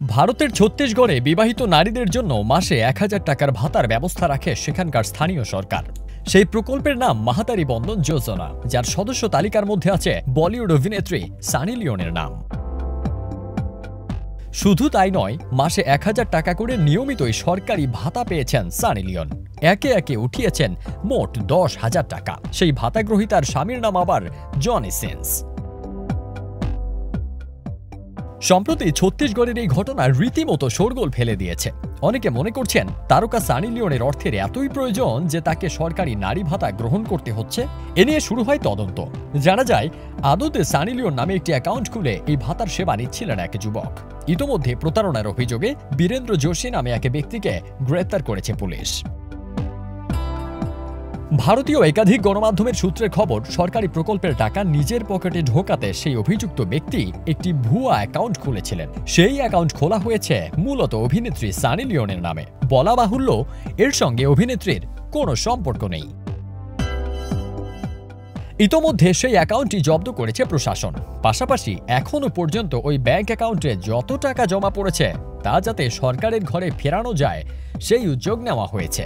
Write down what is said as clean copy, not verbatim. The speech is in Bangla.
ভারতের ছত্তিশগড়ে বিবাহিত নারীদের জন্য মাসে ১,০০০ টাকার ভাতার ব্যবস্থা রাখে সেখানকার স্থানীয় সরকার। সেই প্রকল্পের নাম মাহাতারি বন্ধন যোজনা, যার সদস্য তালিকার মধ্যে আছে বলিউড অভিনেত্রী সানি লিওনের নাম। শুধু তাই নয়, মাসে ১,০০০ টাকা করে নিয়মিতই সরকারি ভাতা পেয়েছেন সানি লিওন। একে একে উঠিয়েছেন মোট ১০,০০০ টাকা। সেই ভাতাগ্রহীতার স্বামীর নাম আবার জনি সিন্স। সম্প্রতি ছত্তিশগড়ের এই ঘটনা রীতিমতো শোরগোল ফেলে দিয়েছে। অনেকে মনে করছেন তারকা সানি লিওনের অর্থের এতই প্রয়োজন যে তাকে সরকারি নারী ভাতা গ্রহণ করতে হচ্ছে। এ নিয়ে শুরু হয় তদন্ত। জানা যায়, আদতে সানি লিওন নামে একটি অ্যাকাউন্ট খুলে এই ভাতার সেবা নিচ্ছিলেন এক যুবক। ইতোমধ্যে প্রতারণার অভিযোগে বীরেন্দ্র যোশী নামে এক ব্যক্তিকে গ্রেপ্তার করেছে পুলিশ। ভারতীয় একাধিক গণমাধ্যমের সূত্রের খবর, সরকারি প্রকল্পের টাকা নিজের পকেটে ঢোকাতে সেই অভিযুক্ত ব্যক্তি একটি ভুয়া অ্যাকাউন্ট খুলেছিলেন। সেই অ্যাকাউন্ট খোলা হয়েছে মূলত অভিনেত্রী সানি লিওনের নামে। বলা বাহুল্য, এর সঙ্গে অভিনেত্রীর কোনো সম্পর্ক নেই। ইতোমধ্যে সেই অ্যাকাউন্টটি জব্দ করেছে প্রশাসন। পাশাপাশি এখনো পর্যন্ত ওই ব্যাংক অ্যাকাউন্টে যত টাকা জমা পড়েছে তা যাতে সরকারের ঘরে ফেরানো যায় সেই উদ্যোগ নেওয়া হয়েছে।